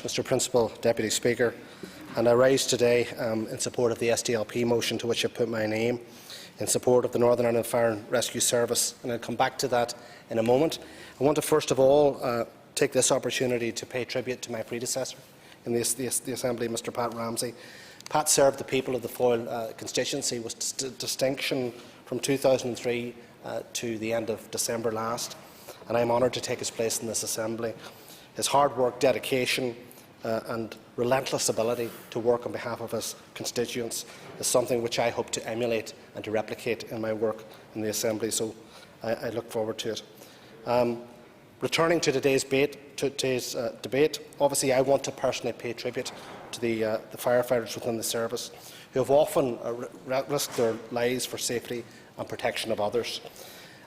much, Mr Principal Deputy Speaker. And I rise today in support of the SDLP motion to which I put my name, in support of the Northern Ireland Fire and Rescue Service, and I'll come back to that in a moment. I want to first of all take this opportunity to pay tribute to my predecessor in the Assembly, Mr Pat Ramsey. Pat served the people of the Foyle constituency with distinction from 2003 to the end of December last, and I am honoured to take his place in this Assembly. His hard work, dedication and relentless ability to work on behalf of his constituents is something which I hope to emulate and to replicate in my work in the Assembly, so I look forward to it. Returning to today's debate, obviously I want to personally pay tribute to the firefighters within the service who have often risked their lives for safety and protection of others.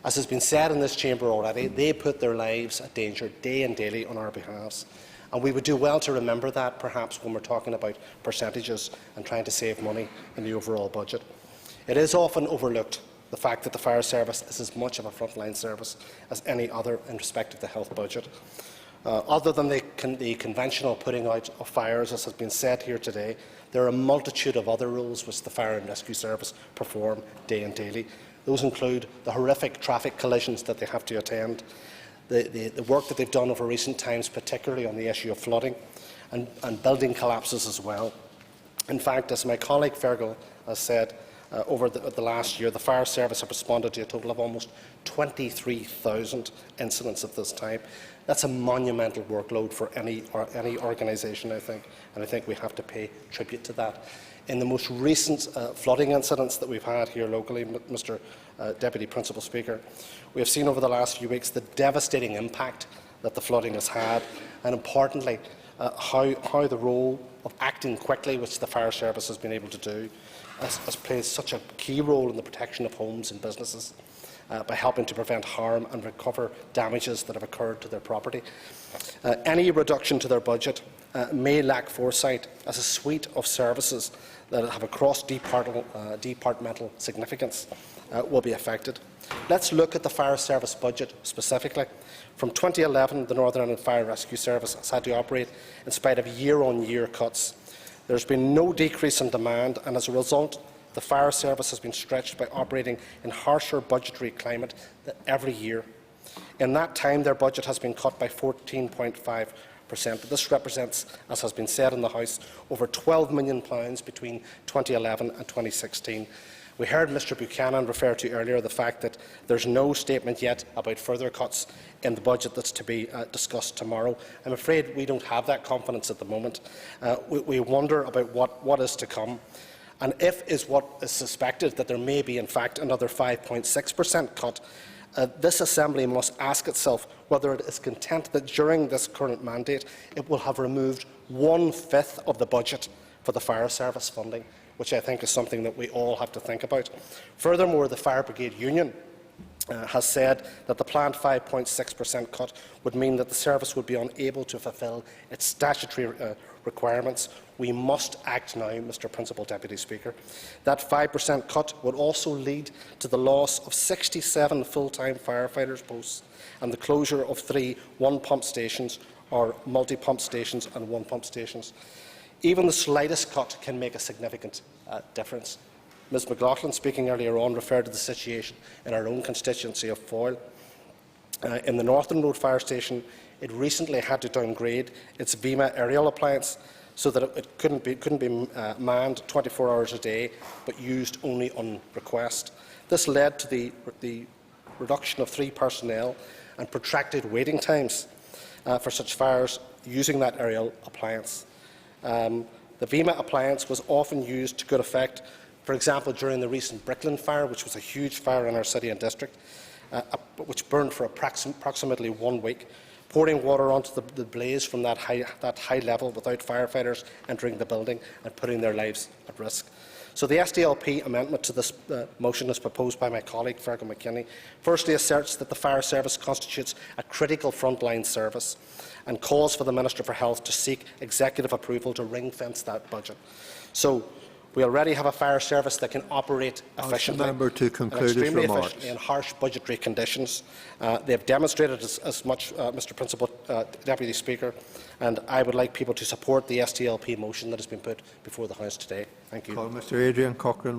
As has been said in this chamber already, they put their lives at danger day and daily on our behalf. And we would do well to remember that, perhaps, when we're talking about percentages and trying to save money in the overall budget. It is often overlooked, the fact that the fire service is as much of a frontline service as any other in respect of the health budget. Other than the conventional putting out of fires, as has been said here today, there are a multitude of other roles which the Fire and Rescue Service perform day and daily. Those include the horrific traffic collisions that they have to attend, the work that they've done over recent times, particularly on the issue of flooding and building collapses as well. In fact, as my colleague Fergal has said, over the last year, the Fire Service have responded to a total of almost 23,000 incidents of this type. That's a monumental workload for any organisation, I think, and I think we have to pay tribute to that. In the most recent flooding incidents that we've had here locally, Mr Deputy Principal Speaker, we have seen over the last few weeks the devastating impact that the flooding has had, and importantly, how the role of acting quickly, which the Fire Service has been able to do, has played such a key role in the protection of homes and businesses by helping to prevent harm and recover damages that have occurred to their property. Any reduction to their budget may lack foresight, as a suite of services that have a cross-departmental significance will be affected. Let's look at the Fire Service budget specifically. From 2011, the Northern Ireland Fire and Rescue Service has had to operate in spite of year-on-year cuts. There has been no decrease in demand, and as a result, the Fire Service has been stretched by operating in harsher budgetary climate every year. In that time, their budget has been cut by 14.5%. This represents, as has been said in the House, over £12 million between 2011 and 2016. We heard Mr Buchanan refer to earlier the fact that there is no statement yet about further cuts in the budget that is to be discussed tomorrow. I am afraid we do not have that confidence at the moment. We wonder about what is to come. And if is what is suspected, that there may be in fact another 5.6% cut, this Assembly must ask itself whether it is content that during this current mandate it will have removed 1/5 of the budget for the Fire Service funding, which I think is something that we all have to think about. Furthermore, the Fire Brigade Union has said that the planned 5.6% cut would mean that the service would be unable to fulfil its statutory requirements. We must act now, Mr Principal Deputy Speaker. That 5% cut would also lead to the loss of 67 full-time firefighters posts and the closure of 3 one-pump stations, or multi-pump stations and one-pump stations. Even the slightest cut can make a significant difference. Ms McLaughlin, speaking earlier on, referred to the situation in our own constituency of Foyle. In the Northern Road Fire Station, it recently had to downgrade its VIMA aerial appliance so that it couldn't be manned 24 hours a day, but used only on request. This led to the reduction of 3 personnel and protracted waiting times for such fires using that aerial appliance. The VIMA appliance was often used to good effect, for example, during the recent Brickland fire, which was a huge fire in our city and district, which burned for approximately 1 week, pouring water onto the blaze from that high level without firefighters entering the building and putting their lives at risk. So the SDLP amendment to this motion, as proposed by my colleague Fergal McKinney, firstly asserts that the Fire Service constitutes a critical frontline service and calls for the Minister for Health to seek executive approval to ring-fence that budget. So We already have a fire service that can operate efficiently member to conclude his extremely remarks. efficiently in harsh budgetary conditions. They have demonstrated as much, Mr. Principal Deputy Speaker, and I would like people to support the SDLP motion that has been put before the House today. Thank you. Mr. Adrian Cochrane.